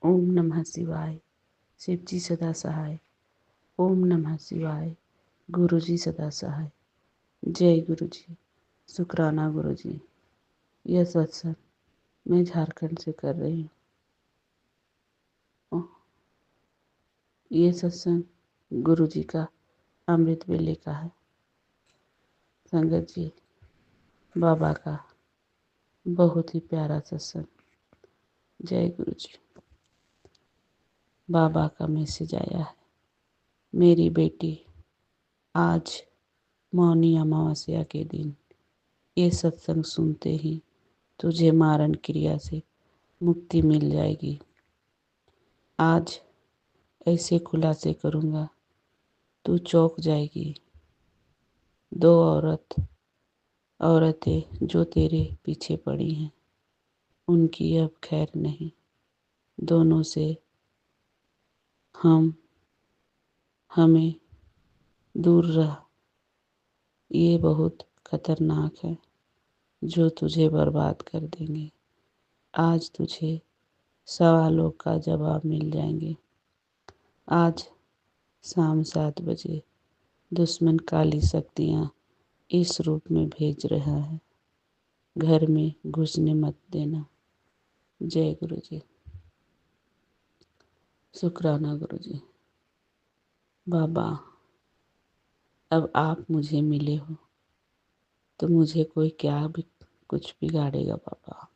ओम नमः शिवाय। शिव जी सदा सहाय। ओम नमः शिवाय। गुरु जी सदा सहाय। जय गुरु जी। शुक्राना गुरु जी। यह सत्संग मैं झारखंड से कर रही हूँ। ये सत्संग गुरु जी का अमृत वेले का है। संगत जी, बाबा का बहुत ही प्यारा सत्संग। जय गुरु जी। बाबा का मैसेज आया है। मेरी बेटी, आज मौनी अमावस्या के दिन ये सत्संग सुनते ही तुझे मारण क्रिया से मुक्ति मिल जाएगी। आज ऐसे खुलासे करूँगा, तू चौंक जाएगी। दो औरतें जो तेरे पीछे पड़ी हैं, उनकी अब खैर नहीं। दोनों से हमें दूर रह। ये बहुत खतरनाक है, जो तुझे बर्बाद कर देंगे। आज तुझे सवालों का जवाब मिल जाएंगे। आज शाम 7 बजे दुश्मन काली शक्तियाँ इस रूप में भेज रहा है। घर में घुसने मत देना। जय गुरु जी। शुक्राना गुरु जी। बाबा, अब आप मुझे मिले हो तो मुझे कोई क्या भी कुछ बिगाड़ेगा। बाबा,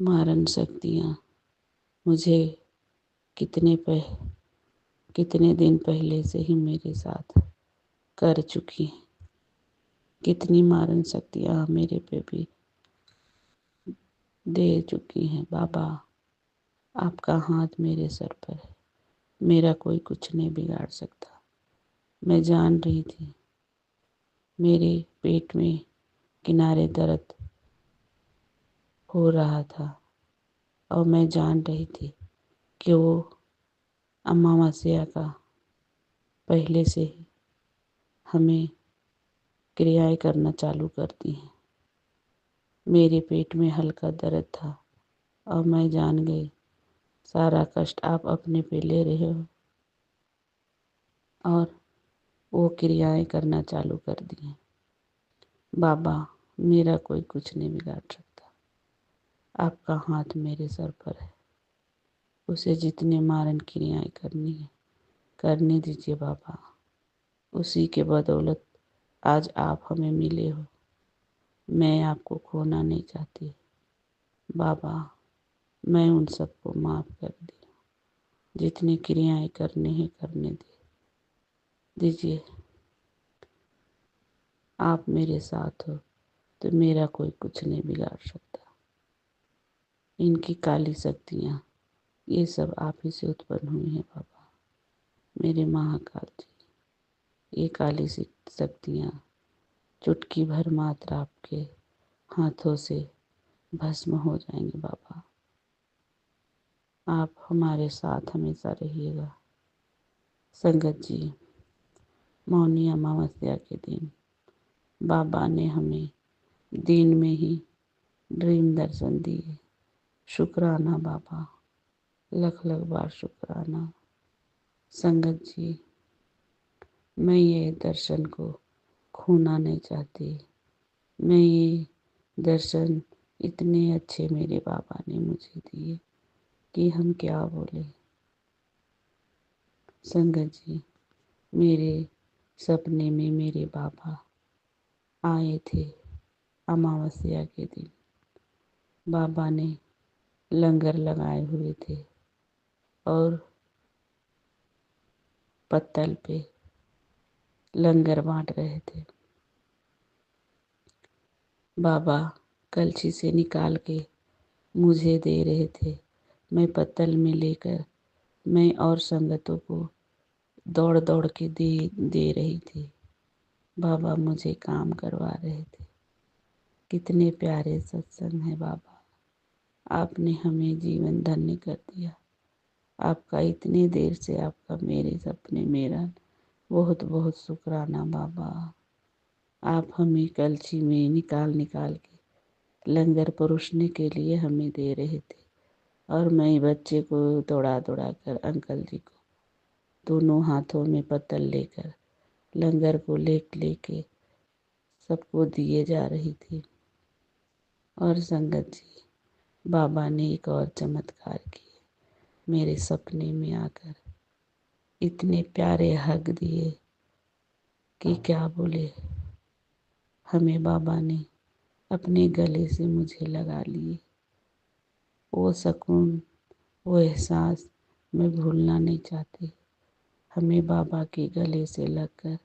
मारण शक्तियाँ मुझे कितने दिन पहले से ही मेरे साथ कर चुकी हैं। कितनी मारण शक्तियाँ मेरे पे भी दे चुकी हैं। बाबा, आपका हाथ मेरे सर पर है। मेरा कोई कुछ नहीं बिगाड़ सकता। मैं जान रही थी मेरे पेट में किनारे दर्द हो रहा था, और मैं जान रही थी कि वो अमावस्या का पहले से ही हमें क्रियाएं करना चालू करती हैं। मेरे पेट में हल्का दर्द था, और मैं जान गई सारा कष्ट आप अपने पे ले रहे हो, और वो क्रियाएं करना चालू कर दी हैं। बाबा, मेरा कोई कुछ नहीं बिगाड़ सकता। आपका हाथ मेरे सर पर है। उसे जितने मारण क्रियाएं करनी है करने दीजिए बाबा। उसी के बदौलत आज आप हमें मिले हो। मैं आपको खोना नहीं चाहती। बाबा, मैं उन सबको माफ़ कर दी। जितनी क्रियाएं करनी है करने दीजिए। आप मेरे साथ हो तो मेरा कोई कुछ नहीं बिगाड़ सकता। इनकी काली शक्तियाँ ये सब आप ही से उत्पन्न हुई हैं बाबा। मेरे महाकाल जी, ये काली शक्तियाँ चुटकी भर मात्र आपके हाथों से भस्म हो जाएंगे। बाबा, आप हमारे साथ हमेशा रहिएगा। संगत जी, मौनी अमावस्या के दिन बाबा ने हमें दिन में ही ड्रीम दर्शन दिए। शुक्राना बाबा, लख लख बार शुक्राना। संगत जी, मैं ये दर्शन को खोना नहीं चाहती। मैं ये दर्शन इतने अच्छे मेरे बाबा ने मुझे दिए कि हम क्या बोले। संगत जी, मेरे सपने में मेरे बाबा आए थे अमावस्या के दिन। बाबा ने लंगर लगाए हुए थे और पत्तल पे लंगर बांट रहे थे। बाबा कलछी से निकाल के मुझे दे रहे थे। मैं पत्तल में लेकर मैं और संगतों को दौड़ दौड़ के दे रही थी। बाबा मुझे काम करवा रहे थे। कितने प्यारे सत्संग है बाबा। आपने हमें जीवन धन्य कर दिया। आपका इतनी देर से आपका मेरे सपने मेरा बहुत बहुत शुक्राना बाबा। आप हमें कलछी में निकाल निकाल के लंगर परोसने के लिए हमें दे रहे थे। और मैं बच्चे को दौड़ा दौड़ा कर अंकल जी को दोनों हाथों में पत्तल लेकर लंगर को लेके सबको दिए जा रही थी। और संगत जी, बाबा ने एक और चमत्कार किए। मेरे सपने में आकर इतने प्यारे हग दिए कि क्या बोले। हमें बाबा ने अपने गले से मुझे लगा लिए। वो सुकून, वो एहसास मैं भूलना नहीं चाहती। हमें बाबा के गले से लगकर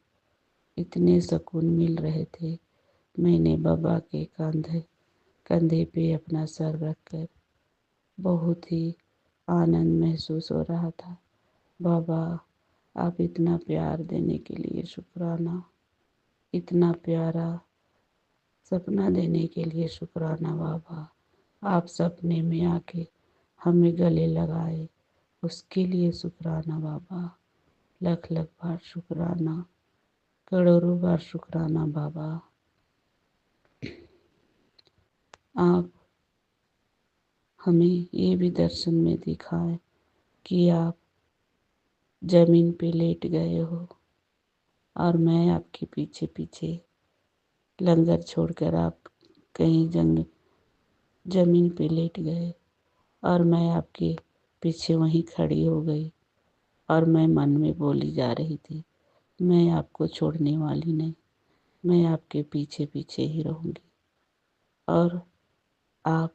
इतने सुकून मिल रहे थे। मैंने बाबा के कंधे पे अपना सर रखकर बहुत ही आनंद महसूस हो रहा था। बाबा, आप इतना प्यार देने के लिए शुक्राना, इतना प्यारा सपना देने के लिए शुक्राना बाबा। आप सपने में आके हमें गले लगाए, उसके लिए शुक्राना बाबा। लख लख बार शुक्राना, करोड़ों बार शुक्राना बाबा। आप हमें ये भी दर्शन में दिखाएं कि आप जमीन पे लेट गए हो और मैं आपके पीछे पीछे लंगर छोड़कर आप कहीं जमीन पे लेट गए और मैं आपके पीछे वहीं खड़ी हो गई और मैं मन में बोली जा रही थी, मैं आपको छोड़ने वाली नहीं, मैं आपके पीछे पीछे ही रहूँगी। और आप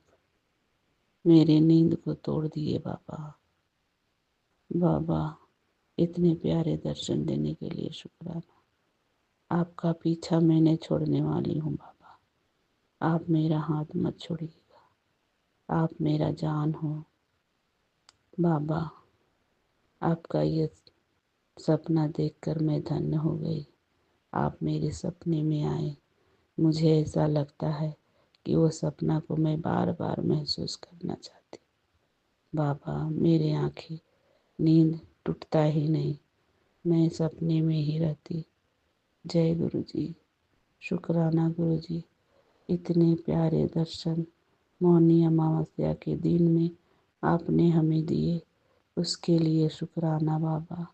मेरे नींद को तोड़ दिए बाबा। बाबा, इतने प्यारे दर्शन देने के लिए शुक्राना। आपका पीछा मैं नहीं छोड़ने वाली हूँ बाबा। आप मेरा हाथ मत छोड़िएगा, आप मेरा जान हो बाबा। आपका ये सपना देखकर मैं धन्य हो गई। आप मेरे सपने में आए। मुझे ऐसा लगता है कि वो सपना को मैं बार बार महसूस करना चाहती। बाबा, मेरे आँखें नींद टूटता ही नहीं, मैं सपने में ही रहती। जय गुरु जी, शुक्राना गुरु जी। इतने प्यारे दर्शन मौनी अमावस्या के दिन में आपने हमें दिए, उसके लिए शुक्राना बाबा।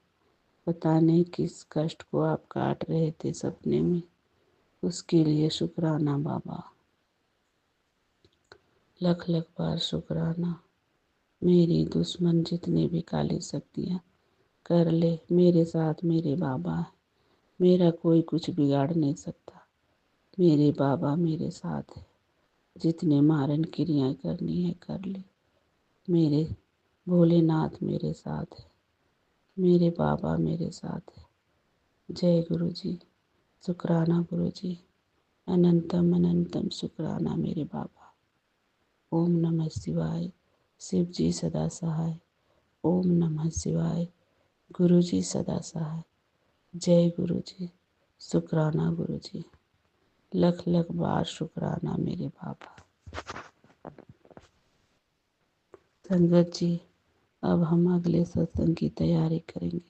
पता नहीं किस कष्ट को आप काट रहे थे सपने में, उसके लिए शुक्राना बाबा। लख लख बार शुक्राना। मेरी दुश्मन जितने भी काली शक्तियाँ कर ले, मेरे साथ मेरे बाबा है। मेरा कोई कुछ बिगाड़ नहीं सकता। मेरे बाबा मेरे साथ है। जितने मारन क्रियाएं करनी है कर ले। मेरे भोलेनाथ मेरे साथ है। मेरे बाबा मेरे साथ है। जय गुरु जी, शुक्राना गुरु जी। अनंतम अनंतम शुक्राना मेरे बाबा। ओम नमः शिवाय। शिव जी सदा सहाय। ओम नमः शिवाय। गुरु जी सदा सहाय। जय गुरु जी, शुक्राना गुरु जी। लख लख बार शुक्राना मेरे बाबा। संगत जी, अब हम अगले सत्संग की तैयारी करेंगे।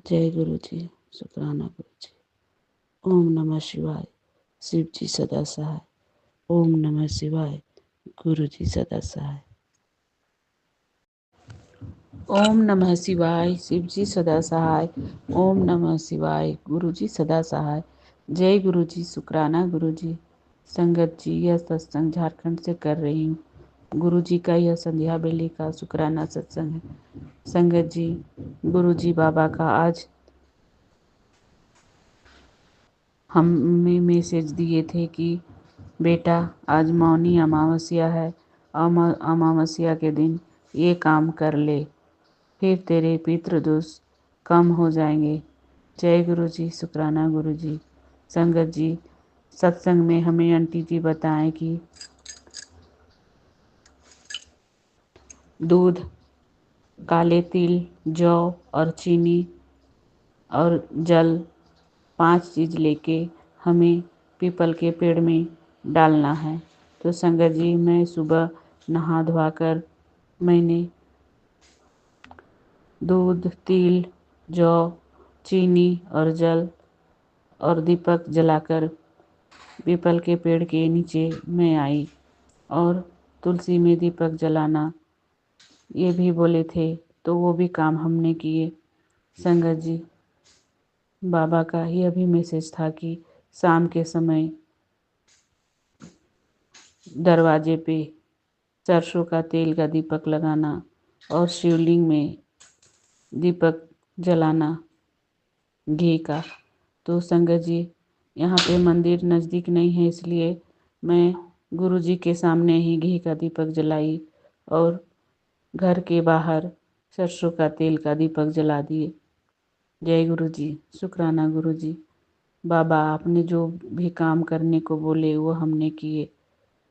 जय गुरु जी, शुक्राना गुरु जी। ओम नमः शिवाय। शिव जी सदा सहाय। ओम नमः शिवाय। गुरु जी सदा सहाय। ओम नमः शिवाय। शिव जी सदा सहाय। ओम नमः शिवाय। गुरु जी सदा सहाय। जय गुरु जी, शुक्राना गुरु जी। संगत जी, यह सत्संग झारखंड से कर रही हूँ। गुरु जी का यह संध्या बेले का शुक्राना सत्संग है। संगत जी, गुरु जी बाबा का आज हमें मैसेज दिए थे कि बेटा, आज मौनी अमावस्या है। अमावस्या के दिन ये काम कर ले, फिर तेरे पितृदोष कम हो जाएंगे। जय गुरु जी, शुक्राना गुरु जी। संगत जी, सत्संग में हमें आंटी जी बताएं कि दूध, काले तिल, जौ और चीनी और जल 5 चीज़ लेके हमें पीपल के पेड़ में डालना है। तो संगत जी, मैं सुबह नहा धोआ कर मैंने दूध, तिल, जौ, चीनी और जल और दीपक जलाकर पीपल के पेड़ के नीचे मैं आई। और तुलसी में दीपक जलाना ये भी बोले थे, तो वो भी काम हमने किए। संगत जी, बाबा का यह भी मैसेज था कि शाम के समय दरवाजे पे सरसों का तेल का दीपक लगाना और शिवलिंग में दीपक जलाना घी का। तो संगत जी, यहाँ पे मंदिर नज़दीक नहीं है, इसलिए मैं गुरु जी के सामने ही घी का दीपक जलाई और घर के बाहर सरसों का तेल का दीपक जला दिए। जय गुरु जी, शुक्राना गुरु जी। बाबा, आपने जो भी काम करने को बोले वो हमने किए,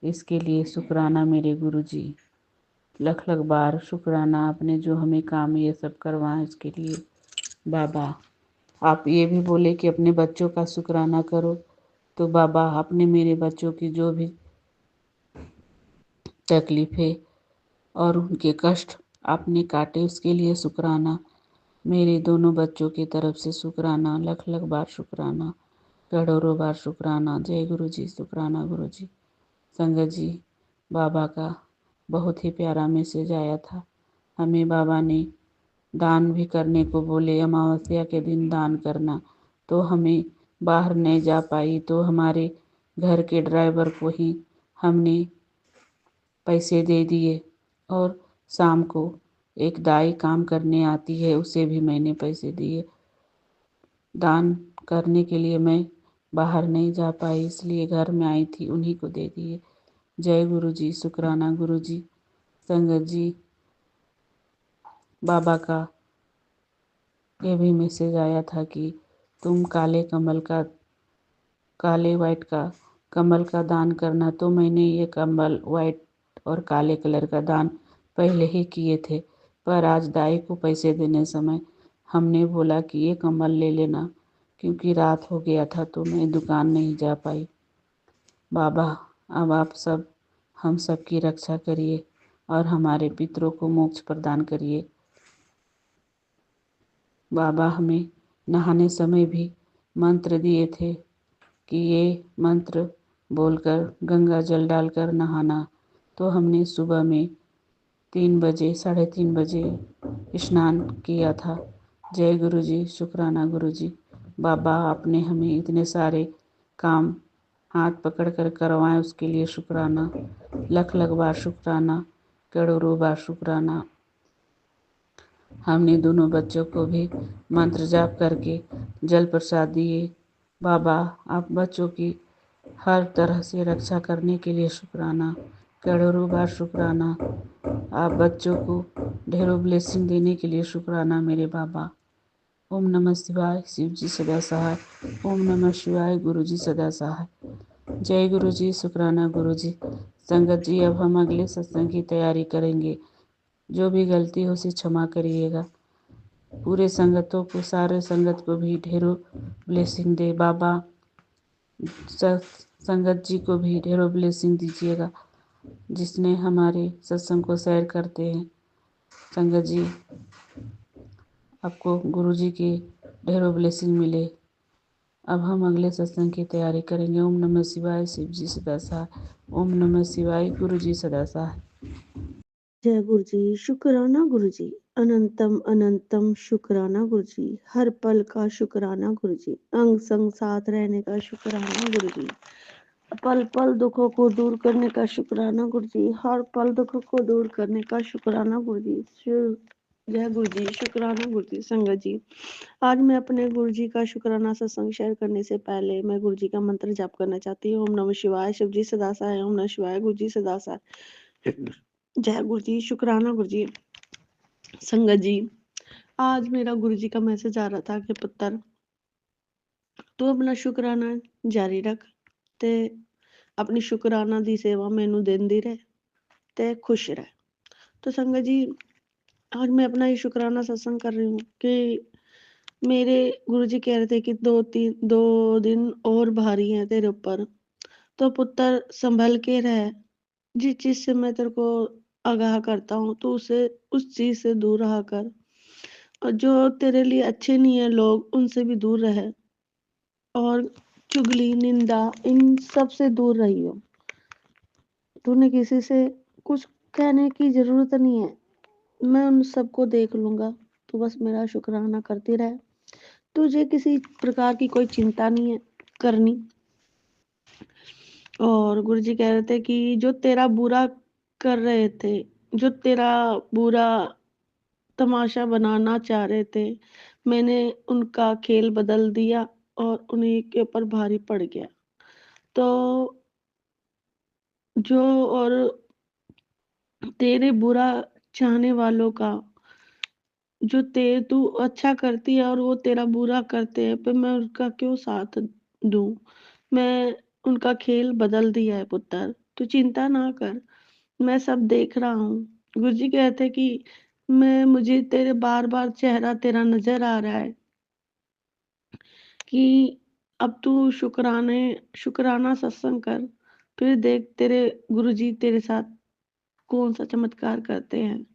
इसके लिए शुक्राना मेरे गुरु जी। लख लख बार शुक्राना, आपने जो हमें काम ये सब करवाया इसके लिए। बाबा, आप ये भी बोले कि अपने बच्चों का शुक्राना करो, तो बाबा आपने मेरे बच्चों की जो भी तकलीफ़ें और उनके कष्ट आपने काटे, उसके लिए शुक्राना। मेरे दोनों बच्चों की तरफ से शुक्राना, लख लख बार शुक्राना, करोड़ों बार शुक्राना। जय गुरु जी, शुक्राना गुरु जी। संगत जी, बाबा का बहुत ही प्यारा मैसेज आया था। हमें बाबा ने दान भी करने को बोले, अमावस्या के दिन दान करना, तो हमें बाहर नहीं जा पाई, तो हमारे घर के ड्राइवर को ही हमने पैसे दे दिए और शाम को एक दाई काम करने आती है, उसे भी मैंने पैसे दिए। दान करने के लिए मैं बाहर नहीं जा पाई, इसलिए घर में आई थी, उन्हीं को दे दिए। जय गुरु जी, शुक्राना गुरु जी। संगत जी, बाबा का ये भी मैसेज आया था कि तुम काले वाइट का कमल का दान करना, तो मैंने ये कमल वाइट और काले कलर का दान पहले ही किए थे, पर आज दाई को पैसे देने समय हमने बोला कि ये कमल ले लेना, क्योंकि रात हो गया था तो मैं दुकान नहीं जा पाई। बाबा, अब आप सब हम सब की रक्षा करिए और हमारे पितरों को मोक्ष प्रदान करिए। बाबा हमें नहाने समय भी मंत्र दिए थे कि ये मंत्र बोलकर गंगा जल डालकर नहाना, तो हमने सुबह में 3 बजे 3:30 बजे स्नान किया था। जय गुरु जी, शुक्राना गुरु जी। बाबा, आपने हमें इतने सारे काम हाथ पकड़ कर करवाएं, उसके लिए शुक्राना, लख लख बार शुक्राना, करोड़ों बार शुक्राना। हमने दोनों बच्चों को भी मंत्र जाप करके जल प्रसाद दिए। बाबा, आप बच्चों की हर तरह से रक्षा करने के लिए शुक्राना, करोड़ों बार शुक्राना। आप बच्चों को ढेरों ब्लेसिंग देने के लिए शुक्राना मेरे बाबा। ओम नमः शिवाय, शिव जी सदा सहाय। ओम नमः शिवाय, गुरु जी सदा सहाय। जय गुरु जी, शुक्राना गुरु जी। संगत जी, अब हम अगले सत्संग की तैयारी करेंगे। जो भी गलती हो उसे क्षमा करिएगा। पूरे संगतों को, सारे संगत को भी ढेरों ब्लेसिंग दे बाबा। संगत जी को भी ढेरों ब्लेसिंग दीजिएगा, जिसने हमारे सत्संग को शेयर करते हैं। संगत जी, आपको गुरु जी की ढेरों ब्लेसिंग मिले। अब हम अगले सत्संग की तैयारी करेंगे। ओम नमः शिवाय, शिव जी सदा सहाय। ओम नमः शिवाय, गुरु जी सदा सहाय। जय गुरु जी, शुक्राना गुरु जी। अनंतम अनंतम शुक्राना गुरु जी। हर पल का शुक्राना गुरु जी। अंग संग साथ रहने का शुक्राना गुरु जी। पल पल दुखों को दूर करने का शुक्राना गुरु जी। हर पल दुखों को दूर करने का शुक्राना गुरु जी। जय गुरु जी, शुक्राना गुरु जी। संगत जी, आज मैं अपने गुरु जी का शुक्राना सत्संग शेयर करने से पहले मैं गुरु जी का मंत्र जाप करना चाहती हूँ। ओम नमः शिवाय, शिव जी सदा सहाय। ओम नमः शिवाय, गुरु जी सदा सहाय। जय गुरु जी, शुक्राना गुरु जी। संगत जी, आज मेरा गुरु जी का मैसेज आ रहा था कि पुत्र, तू अपना शुक्राना जारी रख ते अपनी शुक्राना दी सेवा मैनू देंदी रहे ते खुश रह। तो संगत जी, आज मैं अपना ये शुक्राना सत्संग कर रही हूँ कि मेरे गुरु जी कह रहे थे कि 2 दिन और भारी हैं तेरे ऊपर, तो पुत्र संभल के रह। जिस चीज से मैं तेरे को आगाह करता हूँ तो उसे उस चीज से दूर रहा कर, और जो तेरे लिए अच्छे नहीं है लोग, उनसे भी दूर रहे, और चुगली निंदा इन सब से दूर रहियो। तूने किसी से कुछ कहने की जरूरत नहीं है, मैं उन सबको देख लूँगा, तू बस मेरा शुक्राना करती रह। तुझे किसी प्रकार की कोई चिंता नहीं है करनी। और गुरुजी कह रहे थे कि जो तेरा बुरा कर रहे थे, जो तेरा बुरा तमाशा बनाना चाह रहे थे, मैंने उनका खेल बदल दिया और उन्हीं के ऊपर भारी पड़ गया। तो जो और तेरे बुरा चाहने वालों का जो तू अच्छा करती है और वो तेरा बुरा करते हैं, पर मैं उनका क्यों साथ दूं? मैं उनका खेल बदल दिया है पुत्र, तू चिंता ना कर, मैं सब देख रहा हूँ। गुरुजी कहते कि मुझे तेरे बार बार चेहरा तेरा नजर आ रहा है कि अब तू शुक्राना सत्संग कर, फिर देख तेरे गुरुजी तेरे साथ कौन सा चमत्कार करते हैं।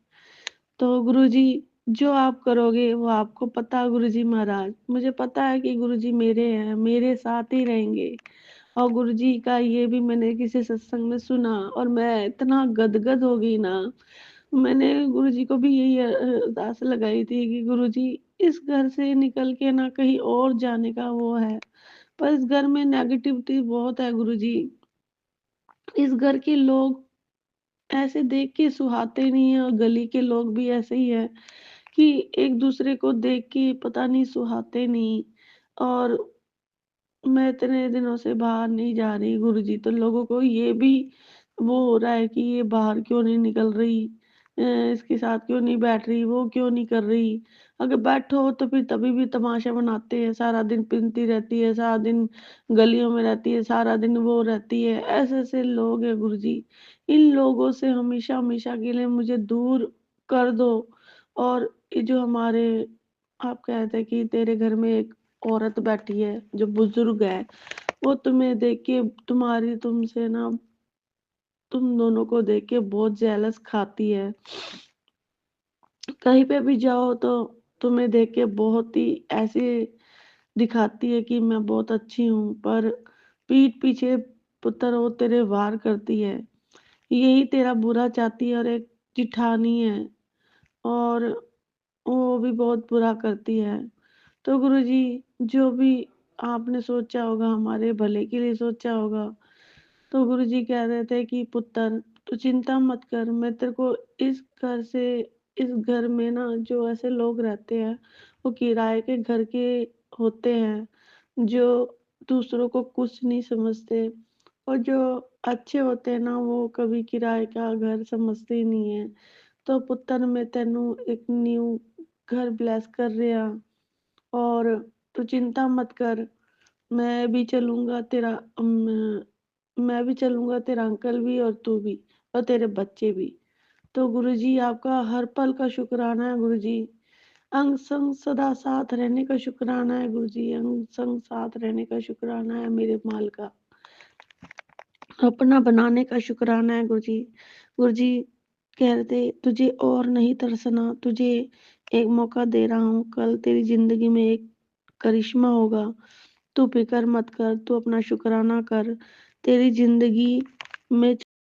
तो गुरुजी जो आप करोगे वो आपको पता, गुरुजी महाराज मुझे पता है कि गुरुजी मेरे हैं, मेरे साथ ही रहेंगे। और गुरुजी का ये भी मैंने किसी सत्संग में सुना और मैं इतना गदगद हो गई ना। मैंने गुरुजी को भी यही अरदास लगाई थी कि गुरुजी इस घर से निकल के ना कहीं और जाने का वो है, पर इस घर में नेगेटिविटी बहुत है गुरुजी। इस घर के लोग ऐसे देख के सुहाते नहीं है और गली के लोग भी ऐसे ही है कि एक दूसरे को देख के पता नहीं सुहाते नहीं। और मैं इतने दिनों से बाहर नहीं जा रही गुरुजी, तो लोगों को ये भी वो हो रहा है कि ये बाहर क्यों नहीं निकल रही, इसके साथ क्यों नहीं बैठ रही, वो क्यों नहीं कर रही। अगर बैठो तो फिर तभी भी तमाशा बनाते हैं, सारा दिन पिनती रहती है, सारा दिन गलियों में रहती है, सारा दिन वो रहती है। ऐसे ऐसे लोग हैं गुरुजी, इन लोगों से हमेशा हमेशा के लिए मुझे दूर कर दो। और ये जो हमारे आप कहते हैं कि तेरे घर में एक औरत बैठी है जो बुजुर्ग है, वो तुम्हें देख के तुम्हारी तुमसे ना तुम दोनों को देख के बहुत जेलस खाती है। कहीं पे भी जाओ तो तुम्हें देख के बहुत ही ऐसे दिखाती है कि मैं बहुत अच्छी हूँ, पर पीठ पीछे पुत्र वो तेरे वार करती है, यही तेरा बुरा चाहती है। और एक जिठानी है और वो भी बहुत बुरा करती है। तो गुरुजी जो भी आपने सोचा होगा हमारे भले के लिए सोचा होगा। तो गुरुजी कह रहे थे कि पुत्र तू चिंता मत कर, मैं तेरे को इस घर में ना जो ऐसे लोग रहते हैं वो किराए के घर के होते हैं, जो दूसरों को कुछ नहीं समझते, और जो अच्छे होते हैं ना वो कभी किराए का घर समझते ही नहीं है। तो पुत्र मैं तेनू एक न्यू घर ब्लेस कर रहा, और तू चिंता मत कर, मैं भी चलूंगा तेरा मैं भी चलूंगा, तेरा अंकल भी और तू भी और तेरे बच्चे भी। तो गुरुजी आपका हर पल का शुक्राना है गुरुजी, अंग संग सदा साथ रहने का शुक्राना है गुरुजी, अंग संग साथ रहने का शुक्राना है मेरे माल का, अपना बनाने का शुक्राना है गुरुजी। गुरुजी कह रहे थे तुझे और नहीं तरसना, तुझे एक मौका दे रहा हूँ, कल तेरी जिंदगी में एक करिश्मा होगा, तू फिक्र मत कर, तू अपना शुक्राना कर, तेरी जिंदगी में